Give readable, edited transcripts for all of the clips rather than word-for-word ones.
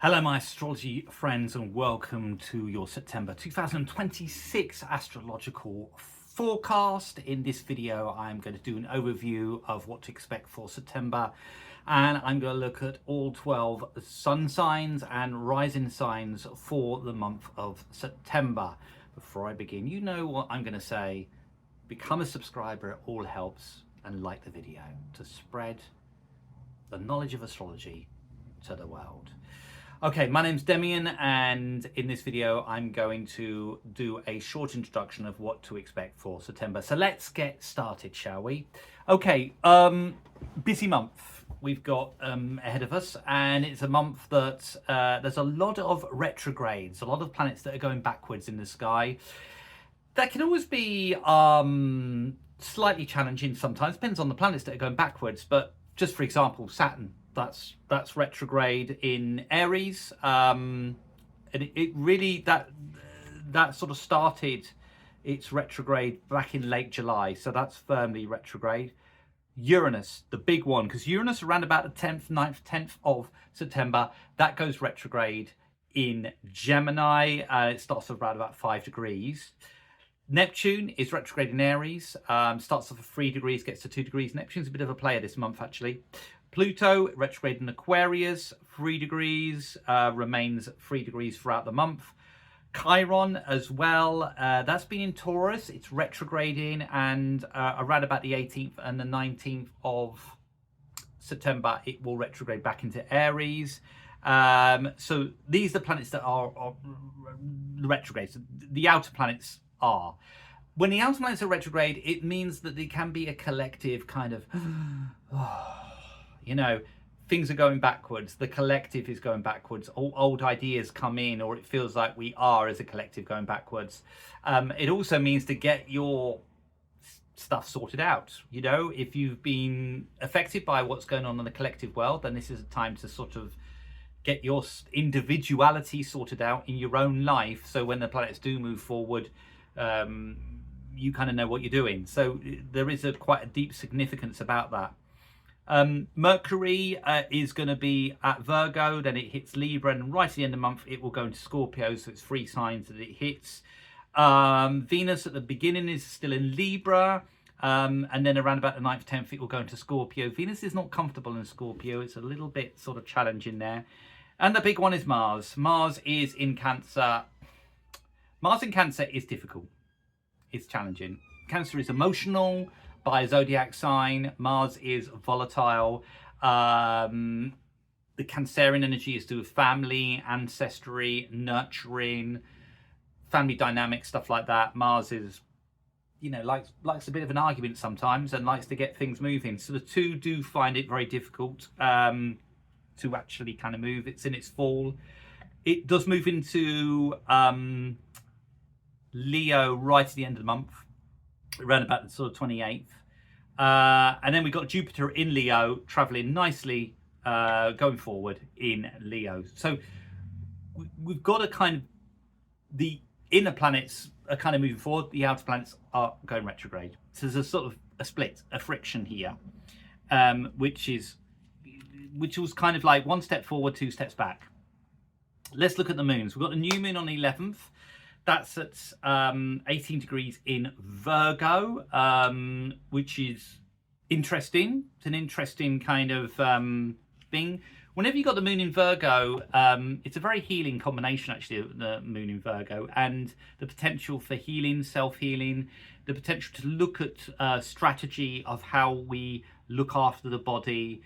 Hello my astrology friends and welcome to your September 2026 astrological forecast. In this video I'm going to do an overview of what to expect for September, and I'm going to look at all 12 sun signs and rising signs for the month of September. Before I begin, you know what I'm going to say. Become a subscriber, it all helps, and like the video to spread the knowledge of astrology to the world. Okay, my name's Demian, and in this video I'm going to do a short introduction of what to expect for September. So let's get started, shall we? Okay, busy month we've got ahead of us, and it's a month that there's a lot of retrogrades, a lot of planets that are going backwards in the sky. That can always be slightly challenging sometimes, depends on the planets that are going backwards, but just for example, Saturn. That's retrograde in Aries, and it really that sort of started its retrograde back in late July, so that's firmly retrograde. Uranus, the big one, because Uranus around about the 10th, 9th, 10th of September, that goes retrograde in Gemini. It starts at around about 5 degrees. Neptune is retrograde in Aries, starts off at 3 degrees, gets to 2 degrees. Neptune's a bit of a player this month, actually. Pluto, retrograde in Aquarius, 3 degrees, remains 3 degrees throughout the month. Chiron as well, that's been in Taurus, it's retrograding, and around about the 18th and the 19th of September, it will retrograde back into Aries. So these are the planets that are retrograde. So the outer planets are. When the outer planets are retrograde, it means that there can be a collective kind of... you know, things are going backwards. The collective is going backwards. Old ideas come in, or it feels like we are as a collective going backwards. It also means to get your stuff sorted out. You know, if you've been affected by what's going on in the collective world, then this is a time to sort of get your individuality sorted out in your own life. So when the planets do move forward, you kind of know what you're doing. So there is quite a deep significance about that. Mercury is going to be at Virgo, then it hits Libra, and right at the end of the month it will go into Scorpio, so it's 3 signs that it hits. Venus at the beginning is still in Libra, and then around about the 9th, 10th it will go into Scorpio. Venus is not comfortable in Scorpio, it's a little bit sort of challenging there. And the big one is Mars. Mars is in Cancer. Mars in Cancer is difficult, it's challenging. Cancer is emotional by a zodiac sign. Mars is volatile. The Cancerian energy is to do with family, ancestry, nurturing, family dynamics, stuff like that. Mars is, you know, likes a bit of an argument sometimes and likes to get things moving. So the two do find it very difficult to actually kind of move. It's in its fall. It does move into Leo right at the end of the month, around about the sort of 28th. And then we've got Jupiter in Leo, traveling nicely, going forward in Leo. So we've got a kind of, the inner planets are kind of moving forward, the outer planets are going retrograde. So there's a sort of a split, a friction here, which was kind of like 1 step forward, 2 steps back. Let's look at the moons. We've got the new moon on the 11th. That's at 18 degrees in Virgo, which is interesting. It's an interesting kind of thing. Whenever you've got the moon in Virgo, it's a very healing combination, actually, the moon in Virgo, and the potential for healing, self-healing, the potential to look at strategy of how we look after the body,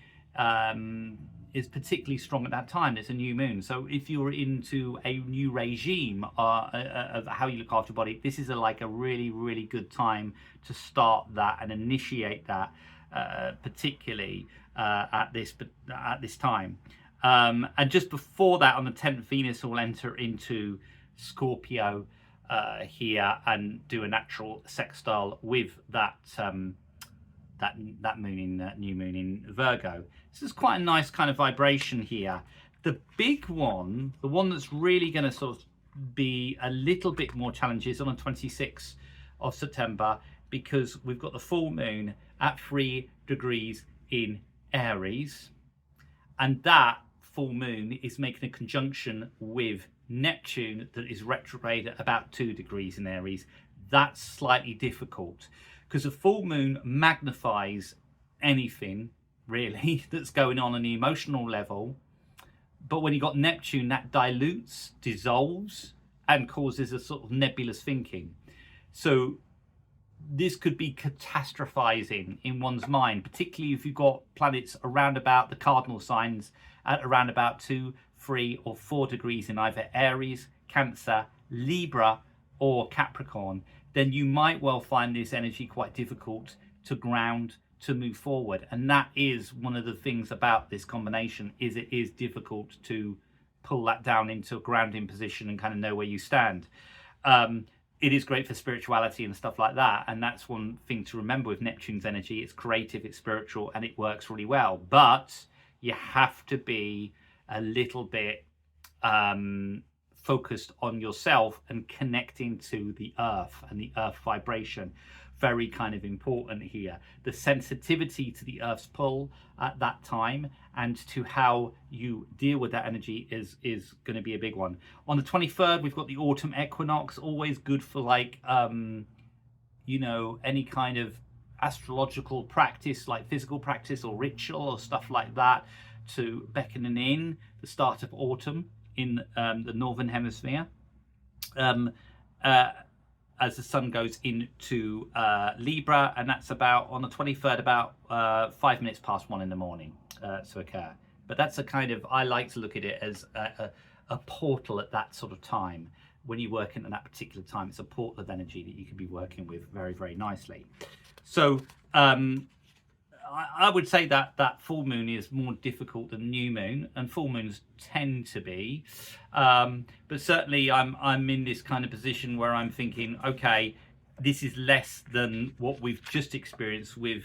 is particularly strong at that time. It's a new moon, so if you're into a new regime of how you look after your body, this is like a really good time to start that and initiate that, particularly at this time. And just before that, on the 10th, Venus will enter into Scorpio here and do a natural sextile with that that moon in new moon in Virgo. This is quite a nice kind of vibration here. The big one, the one that's really going to sort of be a little bit more challenging, is on the 26th of September, because we've got the full moon at 3 degrees in Aries, and that full moon is making a conjunction with Neptune that is retrograde at about 2 degrees in Aries. That's slightly difficult because a full moon magnifies anything really that's going on the emotional level. But when you got Neptune, that dilutes, dissolves, and causes a sort of nebulous thinking. So this could be catastrophizing in one's mind, particularly if you've got planets around about the cardinal signs at around about 2, 3, or 4 degrees in either Aries, Cancer, Libra, or Capricorn. Then you might well find this energy quite difficult to ground, to move forward. And that is one of the things about this combination, is it is difficult to pull that down into a grounding position and kind of know where you stand. It is great for spirituality and stuff like that, and that's one thing to remember with Neptune's energy. It's creative, it's spiritual, and it works really well, but you have to be a little bit focused on yourself and connecting to the earth and the earth vibration. Very kind of important here. The sensitivity to the earth's pull at that time and to how you deal with that energy is going to be a big one. On the 23rd, we've got the autumn equinox, always good for like, you know, any kind of astrological practice, like physical practice or ritual or stuff like that, to beckoning in the start of autumn in the northern hemisphere. As the sun goes into Libra, and that's about on the 23rd, about 5 minutes past 1 in the morning to occur. But that's a kind of, I like to look at it as a portal at that sort of time. When you work in at that particular time, it's a portal of energy that you can be working with very, very nicely. So I would say that that full moon is more difficult than new moon, and full moons tend to be. But certainly I'm in this kind of position where I'm thinking, okay, this is less than what we've just experienced with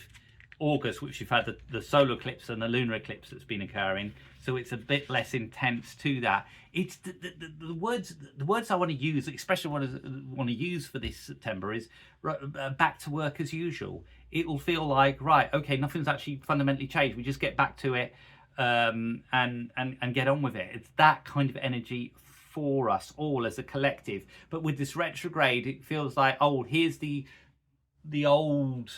August, which we've had the solar eclipse and the lunar eclipse that's been occurring. So it's a bit less intense to that. It's the words I want to use, especially what I want to use for this September, is back to work as usual. It will feel like, right, okay, nothing's actually fundamentally changed. We just get back to it and get on with it. It's that kind of energy for us all as a collective. But with this retrograde, it feels like, oh, here's the old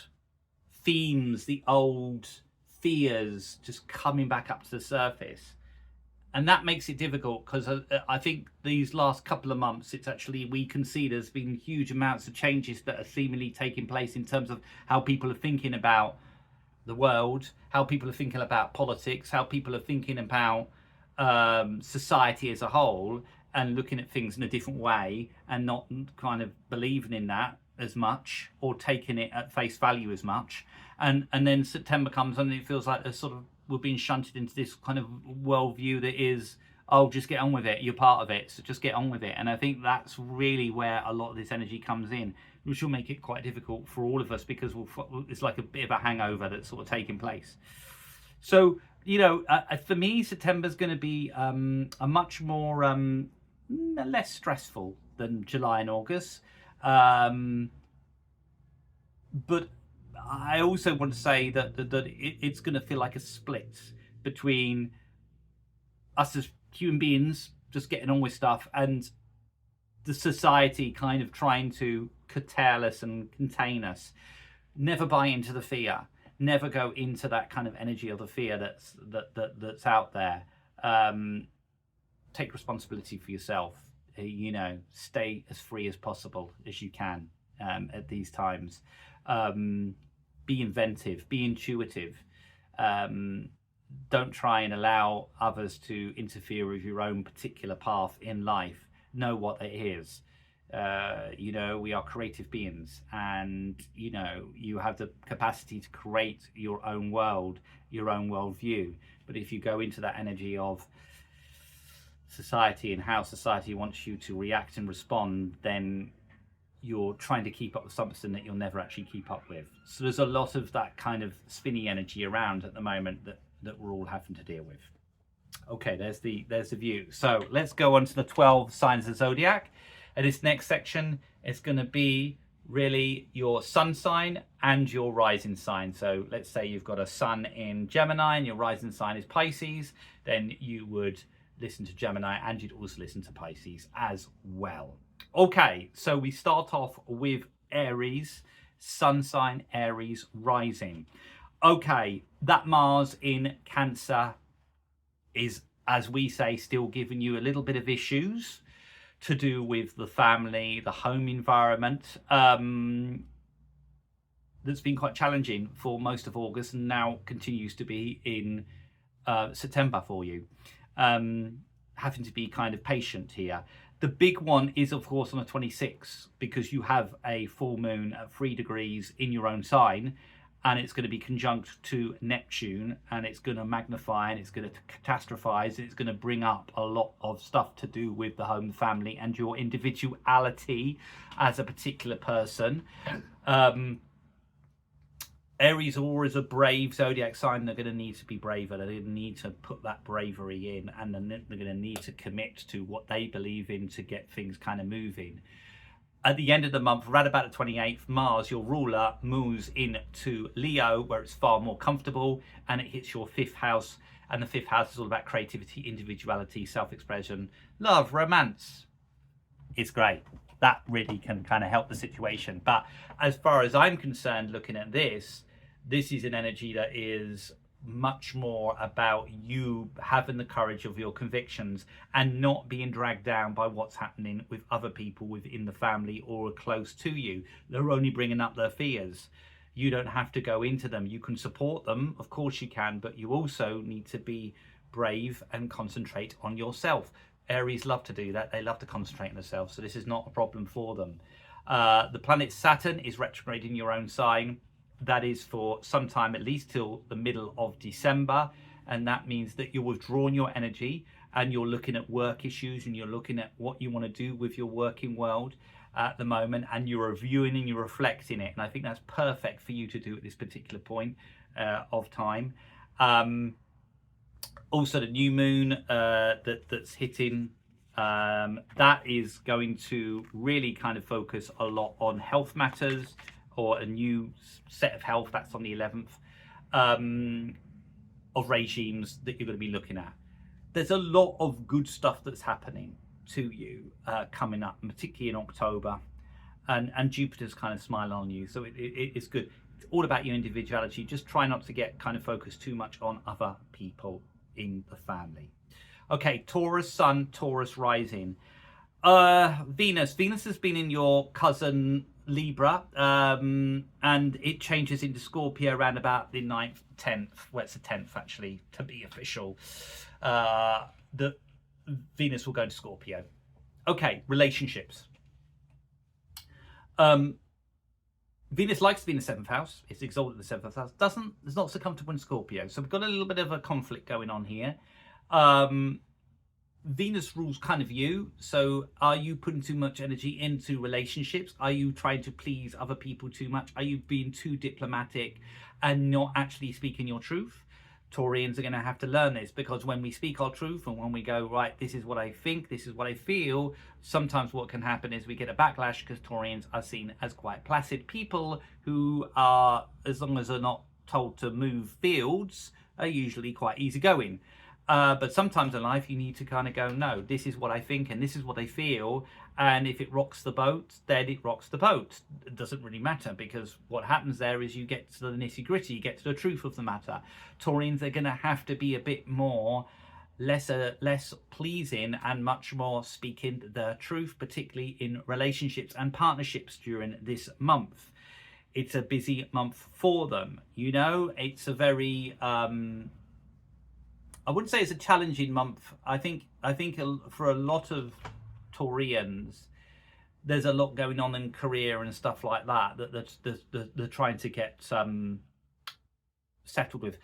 themes, the old fears just coming back up to the surface. And that makes it difficult because I think these last couple of months, it's actually, we can see there's been huge amounts of changes that are seemingly taking place in terms of how people are thinking about the world, how people are thinking about politics, how people are thinking about society as a whole, and looking at things in a different way and not kind of believing in that as much or taking it at face value as much. And then September comes and it feels like there's sort of, we're being shunted into this kind of worldview that is, oh, just get on with it, you're part of it, so just get on with it. And I think that's really where a lot of this energy comes in, which will make it quite difficult for all of us because it's like a bit of a hangover that's sort of taking place. So, you know, for me, September's going to be a much more, less stressful than July and August. But I also want to say that it's going to feel like a split between us as human beings just getting on with stuff and the society kind of trying to curtail us and contain us. Never buy into the fear. Never go into that kind of energy of the fear that's out there. Take responsibility for yourself. You know, stay as free as possible as you can at these times. Be inventive, be intuitive. Don't try and allow others to interfere with your own particular path in life. Know what it is. You know, we are creative beings, and you know, you have the capacity to create your own world, your own worldview. But if you go into that energy of society and how society wants you to react and respond, then you're trying to keep up with something that you'll never actually keep up with. So there's a lot of that kind of spinny energy around at the moment that we're all having to deal with. Okay, there's the view. So let's go on to the 12 signs of Zodiac. And this next section is going to be really your sun sign and your rising sign. So let's say you've got a sun in Gemini and your rising sign is Pisces, then you would listen to Gemini and you'd also listen to Pisces as well. Okay, so we start off with Aries, sun sign, Aries, rising. Okay, that Mars in Cancer is, as we say, still giving you a little bit of issues to do with the family, the home environment. That's been quite challenging for most of August and now continues to be in September for you. Having to be kind of patient here. The big one is, of course, on the 26th, because you have a full moon at 3 degrees in your own sign, and it's going to be conjunct to Neptune, and it's going to magnify, and it's going to catastrophize, and it's going to bring up a lot of stuff to do with the home, family, and your individuality as a particular person. Aries are always a brave zodiac sign. They're going to need to be braver. They're going to need to put that bravery in, and then they're going to need to commit to what they believe in to get things kind of moving. At the end of the month, right about the 28th, Mars, your ruler, moves into Leo, where it's far more comfortable, and it hits your 5th house. And the 5th house is all about creativity, individuality, self-expression, love, romance. It's great. That really can kind of help the situation. But as far as I'm concerned, looking at this is an energy that is much more about you having the courage of your convictions and not being dragged down by what's happening with other people within the family or close to you. They're only bringing up their fears. You don't have to go into them. You can support them, of course you can, but you also need to be brave and concentrate on yourself. Aries love to do that. They love to concentrate on themselves, so this is not a problem for them. The planet Saturn is retrograde in your own sign. That is for some time, at least till the middle of December, and that means that you're withdrawing your energy and you're looking at work issues and you're looking at what you want to do with your working world at the moment, and you're reviewing and you're reflecting it, and I think that's perfect for you to do at this particular point of time. Also, the new moon that's hitting, that is going to really kind of focus a lot on health matters, or a new set of health. That's on the 11th, of regimes that you're going to be looking at. There's a lot of good stuff that's happening to you coming up, particularly in October, and Jupiter's kind of smiling on you, so it's good. It's all about your individuality. Just try not to get kind of focused too much on other people in the family. Okay, Taurus sun, Taurus rising. Venus has been in your cousin Libra, and it changes into Scorpio around about the 9th, 10th. Well, it's the 10th actually, to be official. The Venus will go into Scorpio. Okay, relationships. Venus likes to be in the 7th house. It's exalted in the 7th house. It's not so comfortable in Scorpio. So we've got a little bit of a conflict going on here. Venus rules kind of you. So are you putting too much energy into relationships? Are you trying to please other people too much? Are you being too diplomatic and not actually speaking your truth? Taurians are going to have to learn this, because when we speak our truth and when we go, right, this is what I think, this is what I feel, sometimes what can happen is we get a backlash, because Taurians are seen as quite placid people who are, as long as they're not told to move fields, are usually quite easygoing. But sometimes in life you need to kind of go, no, this is what I think and this is what I feel, and if it rocks the boat, then it rocks the boat. It doesn't really matter, because what happens there is you get to the nitty-gritty, you get to the truth of the matter. Taurians are going to have to be a bit more less pleasing and much more speaking the truth, particularly in relationships and partnerships during this month. It's a busy month for them. You know, it's a very I wouldn't say it's a challenging month. I think for a lot of Taurians, there's a lot going on in career and stuff like that they're trying to get settled with.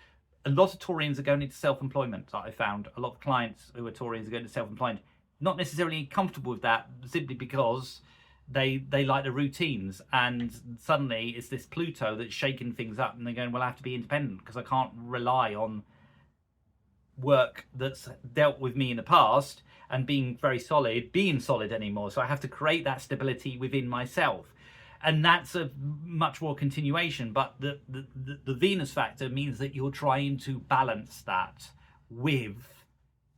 A lot of Taurians are going into self-employment. I found a lot of clients who are Taurians are going into self-employment, not necessarily comfortable with that, simply because they like the routines, and suddenly it's this Pluto that's shaking things up, and they're going, well, I have to be independent because I can't rely on work that's dealt with me in the past and being solid anymore. So I have to create that stability within myself. And that's a much more continuation, but the Venus factor means that you're trying to balance that with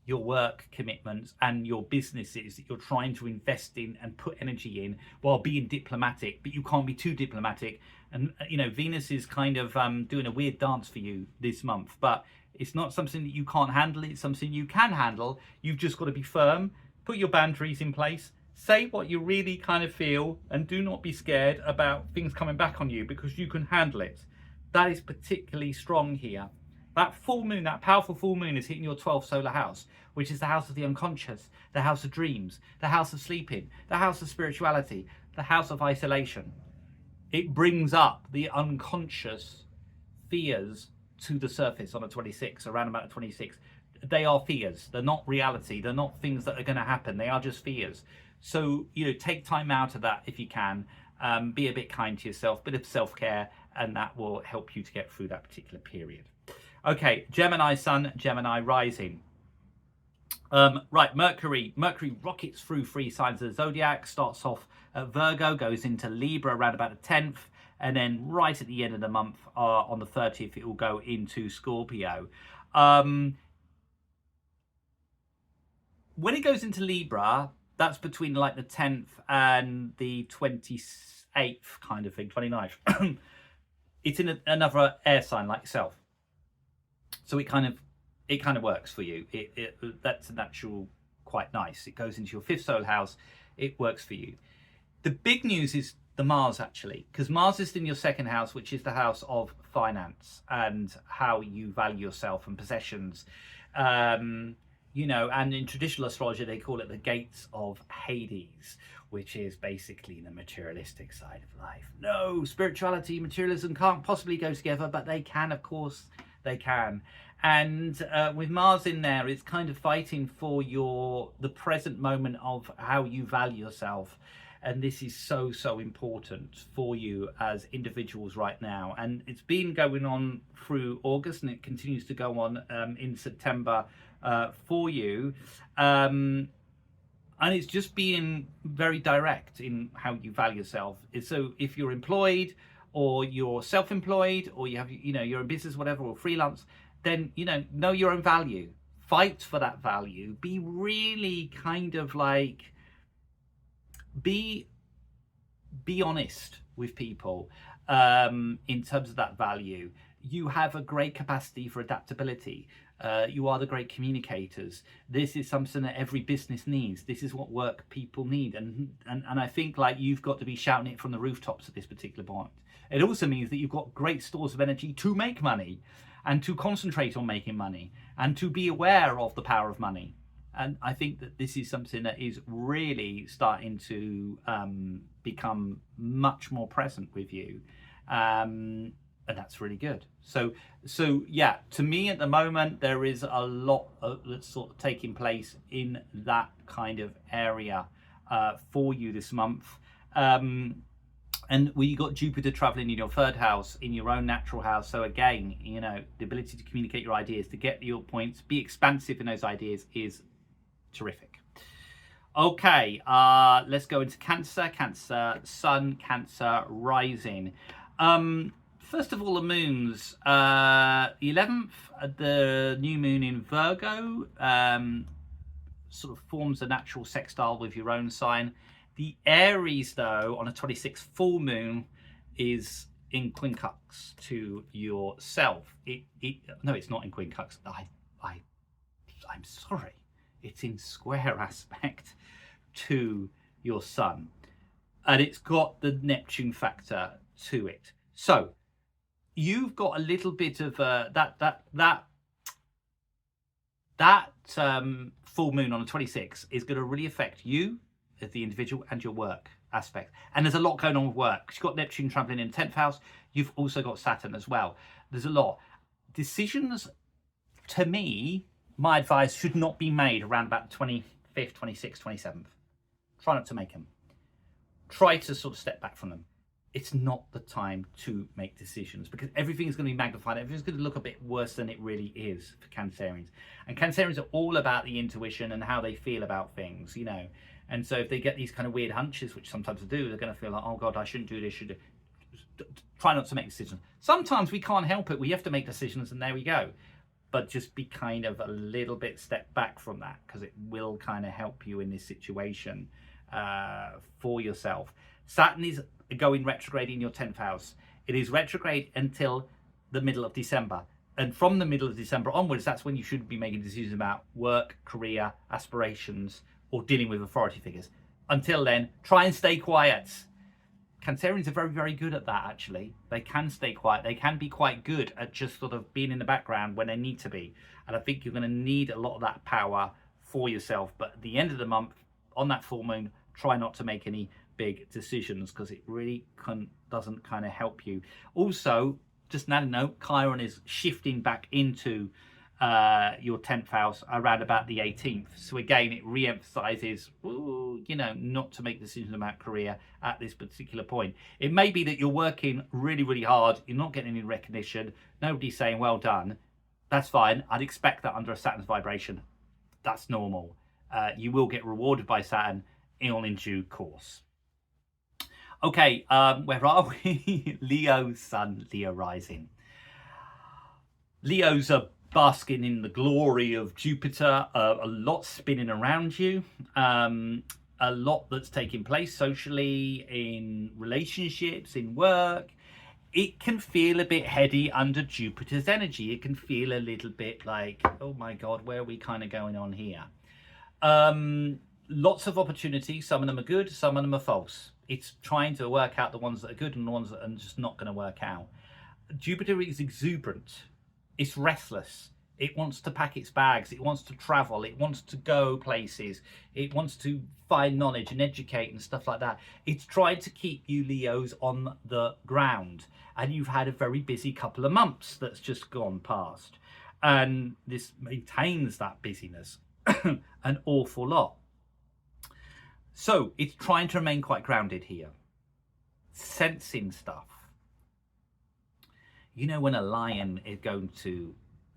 your work commitments and your businesses that you're trying to invest in and put energy in while being diplomatic, but you can't be too diplomatic. And you know, Venus is kind of doing a weird dance for you this month, but it's not something that you can't handle. It's something you can handle. You've just got to be firm, put your boundaries in place, say what you really kind of feel, and do not be scared about things coming back on you, because you can handle it. That is particularly strong here. That full moon, that powerful full moon, is hitting your 12th solar house, which is the house of the unconscious, the house of dreams, the house of sleeping, the house of spirituality, the house of isolation. It brings up the unconscious fears to the surface on a 26, around about a 26. They are fears. They're not reality. They're not things that are going to happen. They are just fears. So, you know, take time out of that if you can. Be a bit kind to yourself, bit of self-care, and that will help you to get through that particular period. Okay, Gemini Sun, Gemini Rising. Right, Mercury rockets through 3 signs of the Zodiac, starts off at Virgo, goes into Libra around about the 10th, and then right at the end of the month, on the 30th, it will go into Scorpio. When it goes into Libra, that's between like the 10th and the 28th kind of thing, 29th. It's in another air sign like yourself. So it kind of works for you. That's a natural, quite nice. It goes into your 5th solar house. It works for you. The big news is the Mars, actually, because Mars is in your 2nd house, which is the house of finance and how you value yourself and possessions. You know, and in traditional astrology, they call it the gates of Hades, which is basically the materialistic side of life. No, spirituality, materialism can't possibly go together, but they can, of course, they can. And with Mars in there, it's kind of fighting for the present moment of how you value yourself. And this is so, so important for you as individuals right now. And it's been going on through August, and it continues to go on in September for you. And it's just being very direct in how you value yourself. So if you're employed or you're self-employed or you have, you know, you're in business, whatever, or freelance, then, you know your own value. Fight for that value. Be really kind of like, be honest with people in terms of that value. You have a great capacity for adaptability. You are the great communicators. This is something that every business needs. This is what work people need. And I think like you've got to be shouting it from the rooftops at this particular point. It also means that you've got great stores of energy to make money and to concentrate on making money and to be aware of the power of money. And I think that this is something that is really starting to become much more present with you. And that's really good. So yeah, to me at the moment, there is a lot that's sort of taking place in that kind of area for you this month. And you got Jupiter traveling in your 3rd house, in your own natural house. So again, you know, the ability to communicate your ideas, to get your points, be expansive in those ideas is terrific. Okay, let's go into Cancer. Cancer Sun, Cancer Rising. First of all, the moons. The 11th, the new moon in Virgo, sort of forms a natural sextile with your own sign. The Aries, though, on a 26th full moon, is in quincunx to yourself. No, it's not in quincunx. I'm sorry. It's in square aspect to your sun, and it's got the Neptune factor to it. So you've got a little bit of that full moon on the 26th is going to really affect you as the individual and your work aspect. And there's a lot going on with work. You've got Neptune traveling in the 10th house. You've also got Saturn as well. There's a lot. Decisions, to me, my advice should not be made around about the 25th, 26th, 27th. Try not to make them. Try to sort of step back from them. it's not the time to make decisions, because everything is going to be magnified. Everything's going to look a bit worse than it really is for Cancerians. And Cancerians are all about the intuition and how they feel about things, you know. And so if they get these kind of weird hunches, which sometimes they do, they're going to feel like, oh God, I shouldn't do this, should do. Try not to make decisions. Sometimes we can't help it. We have to make decisions, and there we go. But just be kind of a little bit step back from that, because it will kind of help you in this situation for yourself. Saturn is going retrograde in your 10th house. It is retrograde until the middle of December. And from the middle of December onwards, that's when you should be making decisions about work, career, aspirations, or dealing with authority figures. Until then, try and stay quiet. Cancerians are very, very good at that, actually. They can stay quiet. They can be quite good at just sort of being in the background when they need to be. And I think you're going to need a lot of that power for yourself. But at the end of the month, on that full moon, try not to make any big decisions, because it really doesn't kind of help you. Also, just another note, Chiron is shifting back into your 10th house around about the 18th. So again, it re-emphasizes, you know, not to make decisions about career at this particular point. It may be that you're working really, really hard, you're not getting any recognition, nobody's saying well done. That's fine. I'd expect that under a Saturn's vibration. That's normal. You will get rewarded by Saturn in due course. Okay, where are we? Leo Sun, Leo Rising. Leos are basking in the glory of Jupiter, a lot spinning around you, a lot that's taking place socially, in relationships, in work. It can feel a bit heady under Jupiter's energy. It can feel a little bit like, oh my God, where are we kind of going on here? Lots of opportunities. Some of them are good, some of them are false. It's trying to work out the ones that are good and the ones that are just not going to work out. Jupiter is exuberant. It's restless. It wants to pack its bags. It wants to travel. It wants to go places. It wants to find knowledge and educate and stuff like that. It's trying to keep you Leos on the ground. And you've had a very busy couple of months that's just gone past. And this maintains that busyness an awful lot. So it's trying to remain quite grounded here. Sensing stuff. You know, when a lion is going to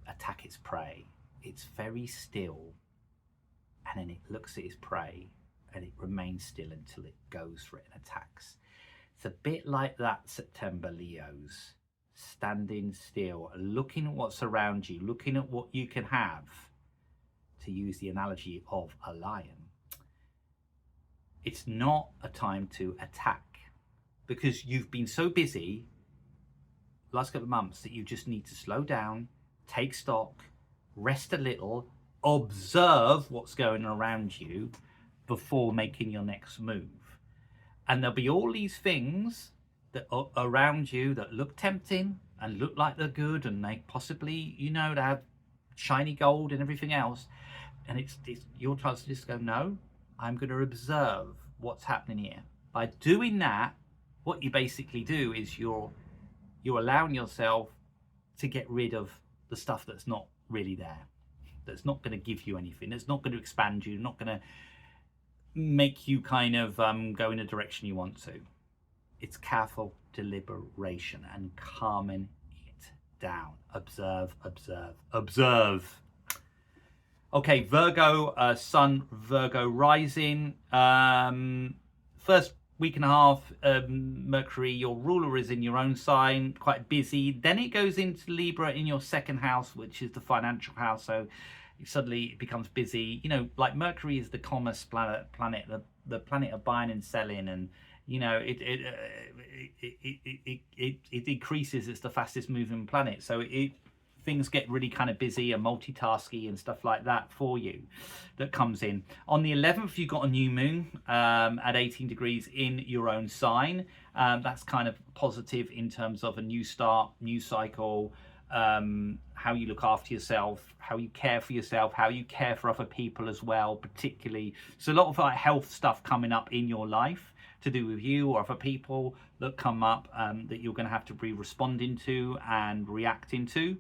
attack its prey, it's very still, and then it looks at its prey and it remains still until it goes for it and attacks. It's a bit like that, September, Leos. Standing still, looking at what's around you, looking at what you can have, to use the analogy of a lion. It's not a time to attack, because you've been so busy last couple of months that you just need to slow down, take stock, rest a little, observe what's going on around you before making your next move. And there'll be all these things that are around you that look tempting and look like they're good, and they possibly, you know, they have shiny gold and everything else. And it's your chance to just go, no, I'm going to observe what's happening here. By doing that, what you basically do is you're allowing yourself to get rid of the stuff that's not really there, that's not going to give you anything, that's not going to expand you, not going to make you kind of go in a direction you want to. It's careful deliberation and calming it down. Observe, observe, observe. Okay, Virgo, Sun, Virgo rising. First week and a half, Mercury, your ruler, is in your own sign, quite busy. Then it goes into Libra in your second house, which is the financial house. So suddenly it becomes busy. You know, like Mercury is the commerce planet, the planet of buying and selling, and you know it decreases. It's the fastest moving planet, so things get really kind of busy and multitasky and stuff like that for you that comes in. On the 11th, you've got a new moon at 18 degrees in your own sign. That's kind of positive in terms of a new start, new cycle, how you look after yourself, how you care for yourself, how you care for other people as well, particularly. So a lot of health stuff coming up in your life to do with you or other people that come up that you're going to have to be responding to and reacting to.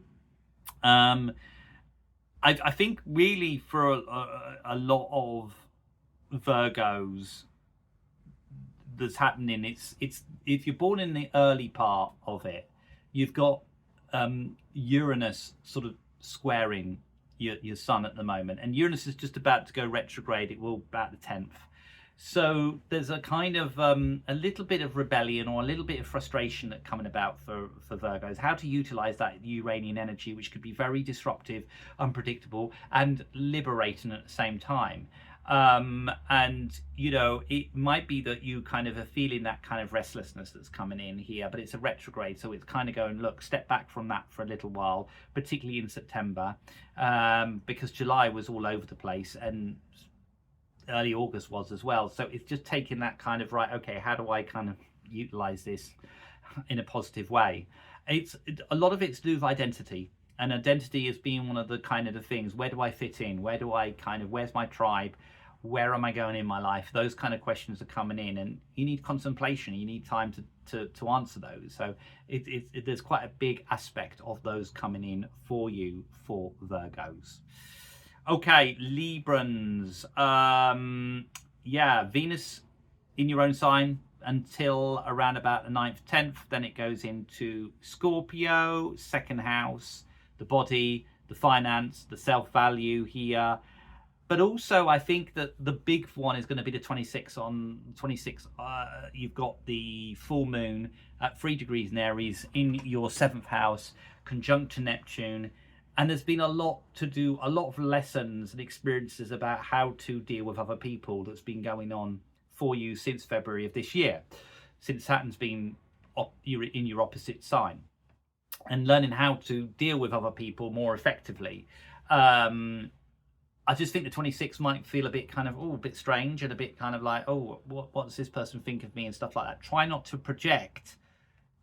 I think really for a lot of Virgos, that's happening, it's if you're born in the early part of it, you've got Uranus sort of squaring your sun at the moment, and Uranus is just about to go retrograde. It will about the 10th. So there's a kind of a little bit of rebellion or a little bit of frustration that coming about for Virgos. How to utilize that Uranian energy, which could be very disruptive, unpredictable, and liberating at the same time. And you know, it might be that you kind of are feeling that kind of restlessness that's coming in here, but it's a retrograde, so it's kind of going, look, step back from that for a little while, particularly in September, because July was all over the place, and early August was as well. So it's just taking that kind of, right, okay, how do I kind of utilize this in a positive way? A lot of it's to do with identity, and identity is being one of the kind of the things. Where do I fit in? Where do I kind of, where's my tribe? Where am I going in my life? Those kind of questions are coming in, and you need contemplation. You need time to answer those. So there's quite a big aspect of those coming in for you, for Virgos. Okay, Librans. Yeah, Venus in your own sign until around about the 9th, 10th. Then it goes into Scorpio, second house, the body, the finance, the self-value here. But also, I think that the big one is going to be the 26th. On 26th, you've got the full moon at 3 degrees in Aries in your 7th house, conjunct to Neptune. And there's been a lot to do, a lot of lessons and experiences about how to deal with other people that's been going on for you since February of this year, since Saturn's been in your opposite sign, and learning how to deal with other people more effectively. I just think the 26th might feel a bit kind of, a bit strange, and a bit kind of like, what does this person think of me and stuff like that. Try not to project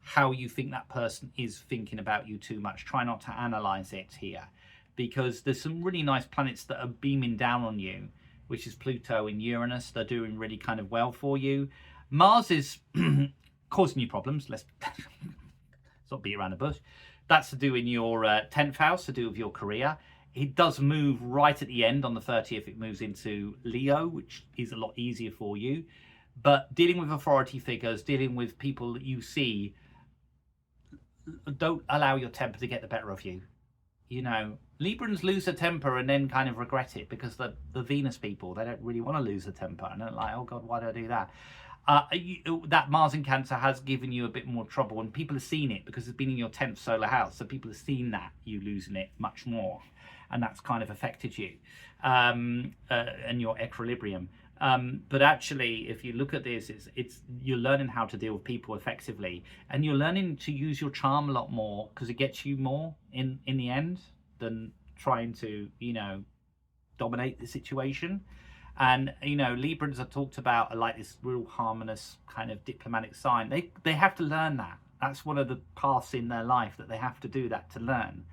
how you think that person is thinking about you too much. Try not to analyze it here, because there's some really nice planets that are beaming down on you, which is Pluto and Uranus. They're doing really kind of well for you. Mars is causing you problems. Let's not beat around the bush. That's to do in your 10th house, to do with your career. It does move right at the end on the 30th. It moves into Leo, which is a lot easier for you. But dealing with authority figures, dealing with people that you see, don't allow your temper to get the better of you. You know, Librans lose their temper and then kind of regret it, because the Venus people, they don't really want to lose their temper, and they're like, oh God, why did I do that? That Mars in Cancer has given you a bit more trouble, and people have seen it because it's been in your 10th solar house, so people have seen that, you losing it much more, and that's kind of affected you and your equilibrium. But actually, if you look at this, it's you're learning how to deal with people effectively, and you're learning to use your charm a lot more, because it gets you more in the end than trying to, you know, dominate the situation. And you know, Librans are talked about are like this real harmonious kind of diplomatic sign. They have to learn that. That's one of the paths in their life that they have to do that to learn.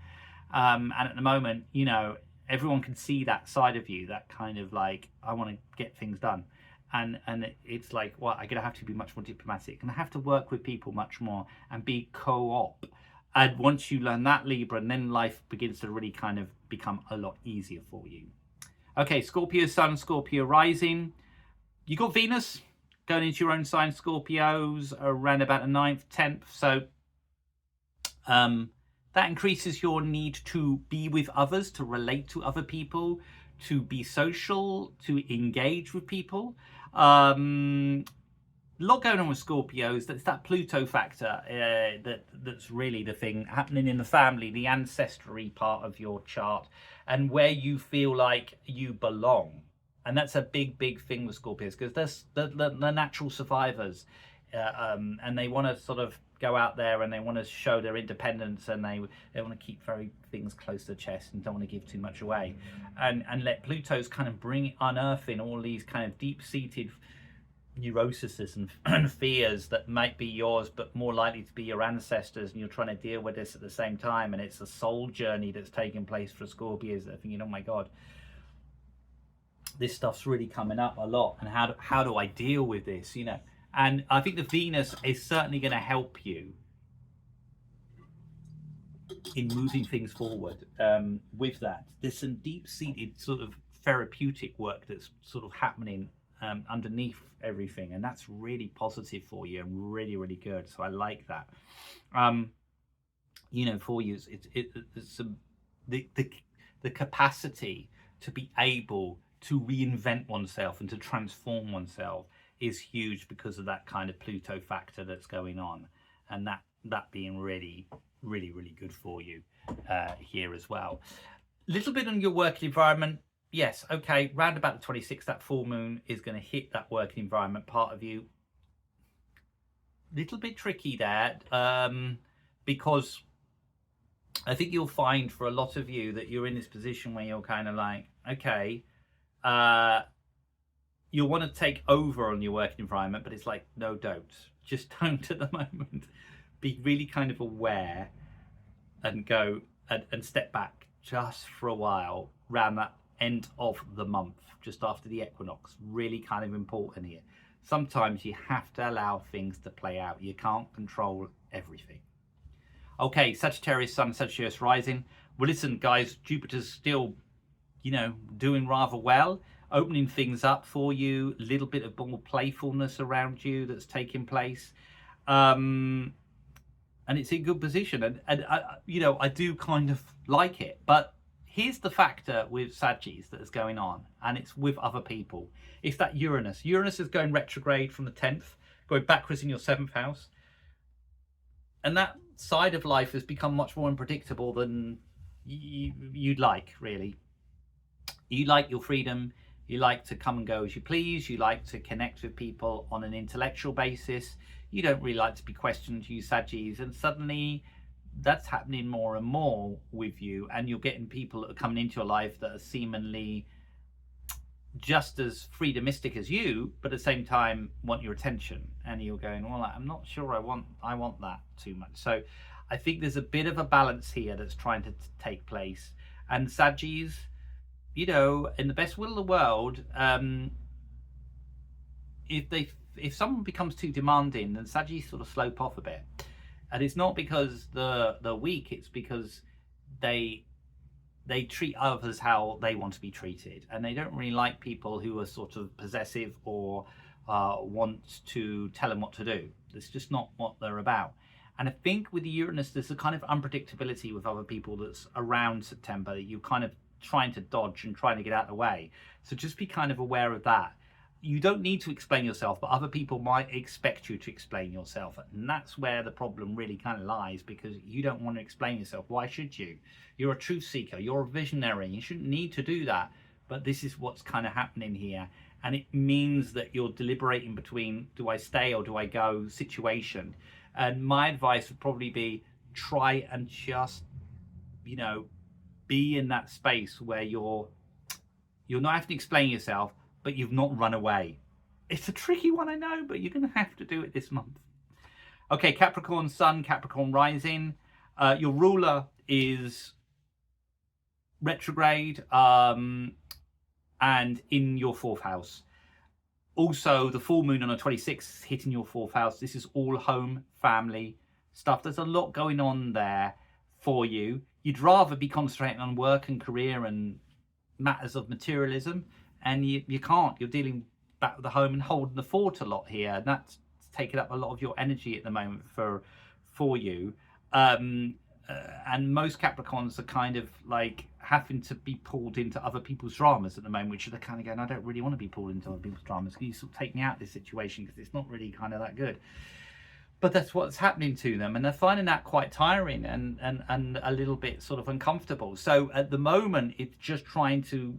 And at the moment, you know, everyone can see that side of you, that kind of like, I want to get things done. And it's like, well, I'm going to have to be much more diplomatic, and I have to work with people much more and be co-op. And once you learn that, Libra, then life begins to really kind of become a lot easier for you. Okay, Scorpio Sun, Scorpio Rising. You got Venus going into your own sign, Scorpios, around about the 9th, 10th. So that increases your need to be with others, to relate to other people, to be social, to engage with people. A lot going on with Scorpios. That's that Pluto factor that's really the thing happening in the family, the ancestry part of your chart, and where you feel like you belong. And that's a big thing with Scorpios, because they're natural survivors, and they want to sort of go out there and they want to show their independence, and they want to keep very things close to the chest and don't want to give too much away, and let Pluto's kind of unearthing all these kind of deep-seated neuroses and fears that might be yours, but more likely to be your ancestors, and you're trying to deal with this at the same time. And it's a soul journey that's taking place for Scorpios. They're thinking, oh my God, this stuff's really coming up a lot, and how do I deal with this, you know? And I think the Venus is certainly going to help you in moving things forward with that. There's some deep-seated sort of therapeutic work that's sort of happening underneath everything, and that's really positive for you and really, really good. So I like that. You know, for you, it's the capacity to be able to reinvent oneself and to transform oneself is huge because of that kind of Pluto factor that's going on, and that being really, really, really good for you here as well. Little bit on your working environment. Yes, okay, round about the 26th, that full moon is going to hit that working environment part of you. Little bit tricky there, because I think you'll find for a lot of you that you're in this position where you're kind of like, okay, you'll want to take over on your working environment, but it's like, no, don't. Just don't at the moment. Be really kind of aware and go and step back just for a while around that end of the month, just after the equinox. Really kind of important here. Sometimes you have to allow things to play out. You can't control everything. Okay, Sagittarius Sun, Sagittarius Rising. Well, listen, guys, Jupiter's still, you know, doing rather well, opening things up for you. A little bit of more playfulness around you that's taking place. And it's in good position. And you know, I do kind of like it. But here's the factor with Saggies that is going on, and it's with other people. It's that Uranus. Uranus is going retrograde from the 10th, going backwards in your 7th house. And that side of life has become much more unpredictable than you'd like, really. You like your freedom. You like to come and go as you please. You like to connect with people on an intellectual basis. You don't really like to be questioned, you Saggies. And suddenly that's happening more and more with you. And you're getting people that are coming into your life that are seemingly just as freedomistic as you, but at the same time want your attention. And you're going, well, I'm not sure I want that too much. So I think there's a bit of a balance here that's trying to take place. And Saggies, you know, in the best will of the world, if someone becomes too demanding, then Saggies sort of slope off a bit. And it's not because they're weak, it's because they treat others how they want to be treated, and they don't really like people who are sort of possessive or want to tell them what to do. It's just not what they're about. And I think with the Uranus, there's a kind of unpredictability with other people that's around September that you're kind of trying to dodge and trying to get out of the way. So just be kind of aware of that. You don't need to explain yourself, but other people might expect you to explain yourself. And that's where the problem really kind of lies, because you don't want to explain yourself. Why should you? You're a truth seeker. You're a visionary. You shouldn't need to do that. But this is what's kind of happening here. And it means that you're deliberating between, do I stay or do I go situation? And my advice would probably be try and just, you know, be in that space where you're not having to explain yourself, but you've not run away. It's a tricky one, I know, but you're going to have to do it this month. Okay, Capricorn Sun, Capricorn Rising. Your ruler is retrograde and in your 4th house. Also, the full moon on the 26th hitting your 4th house. This is all home, family stuff. There's a lot going on there for you. You'd rather be concentrating on work and career and matters of materialism, and you can't. You're dealing back with the home and holding the fort a lot here, and that's taking up a lot of your energy at the moment for you. And most Capricorns are kind of like having to be pulled into other people's dramas at the moment, which are kind of going, I don't really want to be pulled into other people's dramas. Can you sort of take me out of this situation, because it's not really kind of that good. But that's what's happening to them, and they're finding that quite tiring and a little bit sort of uncomfortable. So at the moment, it's just trying to,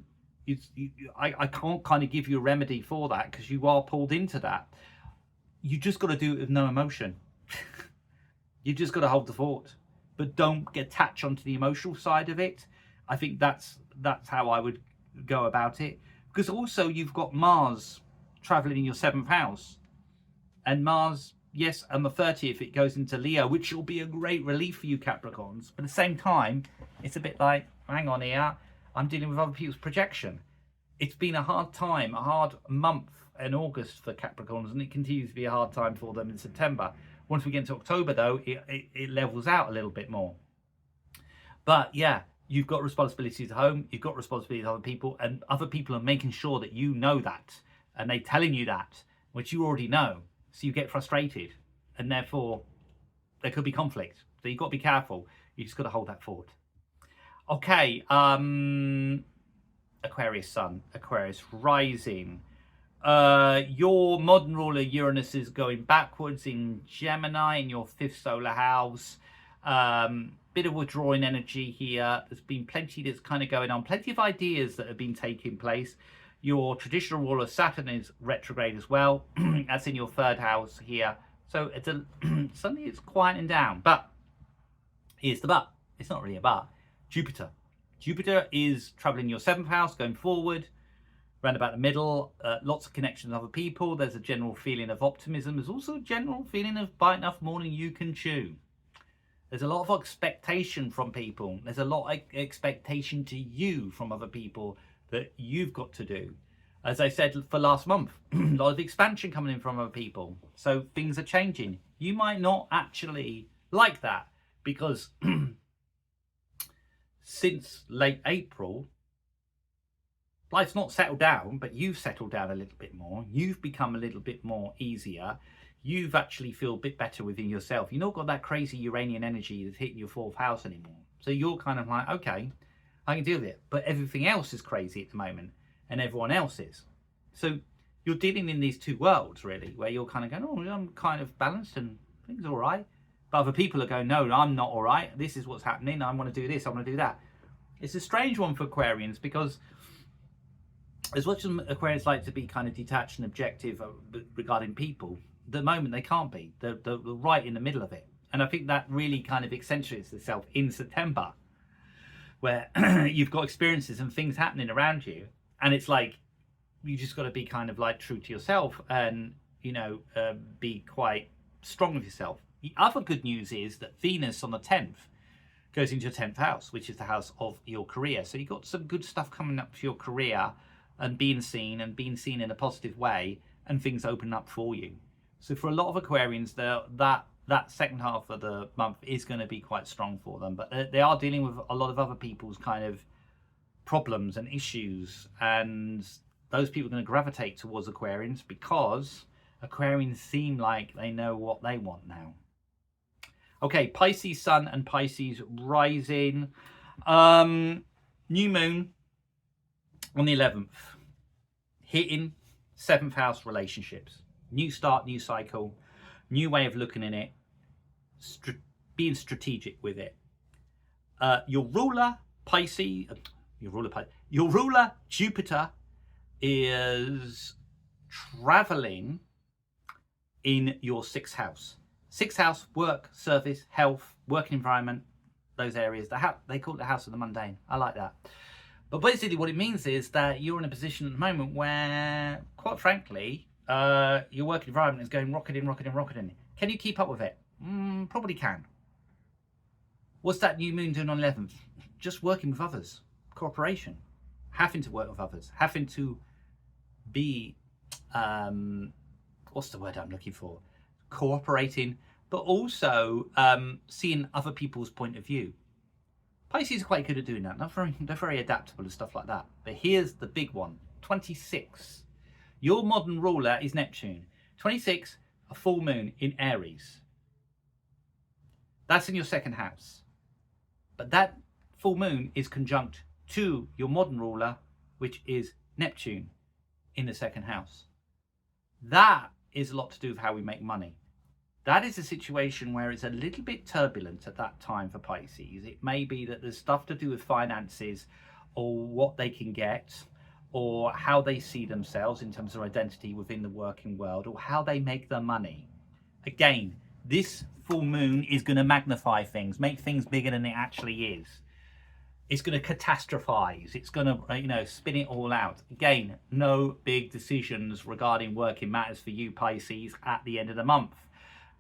I can't kind of give you a remedy for that, because you are pulled into that. You just got to do it with no emotion. You just got to hold the fort, but don't get attached onto the emotional side of it. I think that's how I would go about it. Because also you've got Mars traveling in your 7th house, and Mars, yes, on the 30th it goes into Leo, which will be a great relief for you Capricorns. But at the same time, it's a bit like, hang on here, I'm dealing with other people's projection. It's been a hard time, a hard month in August for Capricorns, and it continues to be a hard time for them in September. Once we get into October, though, it levels out a little bit more. But yeah, you've got responsibilities at home, you've got responsibilities to other people, and other people are making sure that you know that and they're telling you that, which you already know. So you get frustrated, and therefore there could be conflict. So you've got to be careful. You just got to hold that forward. Okay, Aquarius Sun, Aquarius Rising. Your modern ruler Uranus is going backwards in Gemini in your 5th solar house. Bit of withdrawing energy here. There's been plenty that's kind of going on, plenty of ideas that have been taking place. Your traditional ruler Saturn is retrograde as well. That's in your 3rd house here. So it's suddenly it's quieting down. But here's the but. It's not really a but. Jupiter is traveling your 7th house, going forward, round about the middle. Lots of connections with other people. There's a general feeling of optimism. There's also a general feeling of bite off more than you can chew. There's a lot of expectation from people. There's a lot of expectation to you from other people that you've got to do. As I said for last month, a lot of expansion coming in from other people. So things are changing. You might not actually like that because since late April, life's not settled down, but you've settled down a little bit more. You've become a little bit more easier. You've actually feel a bit better within yourself. You've not got that crazy Uranian energy that's hitting your 4th house anymore. So you're kind of like, okay, I can deal with it. But everything else is crazy at the moment, and everyone else is. So you're dealing in these two worlds, really, where you're kind of going, oh, I'm kind of balanced and things are all right. But other people are going, no, I'm not all right. This is what's happening. I want to do this. I want to do that. It's a strange one for Aquarians because as much as Aquarians like to be kind of detached and objective regarding people, at the moment they can't be. They're right in the middle of it. And I think that really kind of accentuates itself in September, where you've got experiences and things happening around you. And it's like, you just got to be kind of like true to yourself and, you know, be quite strong with yourself. The other good news is that Venus on the 10th goes into your 10th house, which is the house of your career. So you've got some good stuff coming up for your career and being seen in a positive way, and things open up for you. So for a lot of Aquarians, that second half of the month is going to be quite strong for them. But they are dealing with a lot of other people's kind of problems and issues. And those people are going to gravitate towards Aquarians because Aquarians seem like they know what they want now. Okay, Pisces Sun and Pisces Rising. New Moon on the 11th. Hitting 7th house relationships. New start, new cycle, new way of looking at it. Being strategic with it. Your ruler, Pisces, your ruler, Jupiter, is traveling in your 6th house. 6th house, work, service, health, working environment, those areas. They call it the house of the mundane. I like that. But basically what it means is that you're in a position at the moment where, quite frankly, your working environment is going rocketing. Can you keep up with it? Probably can. What's that new moon doing on 11th? Just working with others. Cooperation. Having to work with others. Having to be, what's the word I'm looking for? Cooperating, but also seeing other people's point of view. Pisces are quite good at doing that. They're very adaptable and stuff like that. But here's the big one. 26. Your modern ruler is Neptune. 26, a full moon in Aries. That's in your 2nd house. But that full moon is conjunct to your modern ruler, which is Neptune in the 2nd house. That is a lot to do with how we make money. That is a situation where it's a little bit turbulent at that time for Pisces. It may be that there's stuff to do with finances or what they can get or how they see themselves in terms of identity within the working world or how they make their money. Again, this full moon is going to magnify things, make things bigger than it actually is. It's going to catastrophize. It's going to, spin it all out. Again, no big decisions regarding working matters for you, Pisces, at the end of the month.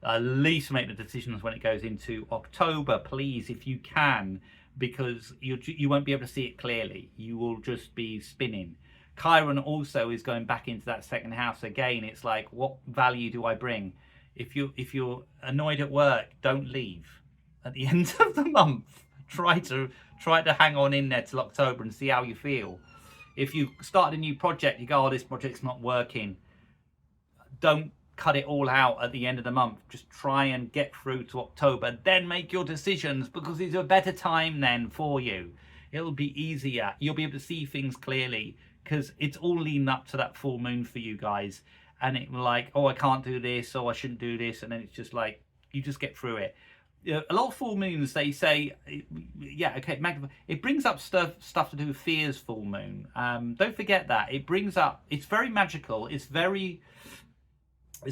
At least make the decisions when it goes into October, please, if you can, because you won't be able to see it clearly. You will just be spinning. Chiron also is going back into that 2nd house. Again, it's like, what value do I bring? If you're annoyed at work, don't leave. At the end of the month, try to hang on in there till October and see how you feel. If you start a new project, you go, oh, this project's not working. Don't cut it all out at the end of the month. Just try and get through to October, then make your decisions, because it's a better time then for you. It'll be easier. You'll be able to see things clearly, because it's all leading up to that full moon for you guys. And it's like, oh, I can't do this, or I shouldn't do this. And then it's just like, you just get through it. A lot of full moons, they say, yeah, okay, it brings up stuff to do with fears, full moon. Don't forget that. It brings up, it's very magical. It's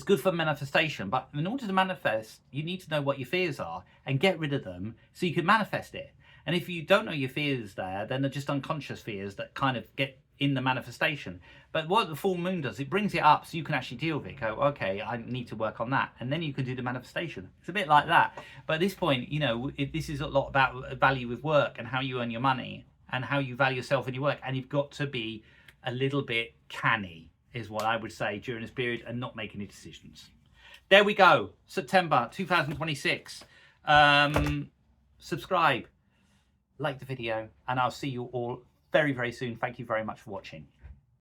good for manifestation. But in order to manifest, you need to know what your fears are and get rid of them so you can manifest it. And if you don't know your fears there, then they're just unconscious fears that kind of get in the manifestation. But what the full moon does, it brings it up so you can actually deal with it. Go, okay, I need to work on that. And then you can do the manifestation. It's a bit like that. But at this point, you know, this is a lot about value with work and how you earn your money and how you value yourself in your work. And you've got to be a little bit canny, is what I would say, during this period, and not make any decisions. There we go. September 2026. Subscribe, like the video, and I'll see you all very, very soon. Thank you very much for watching.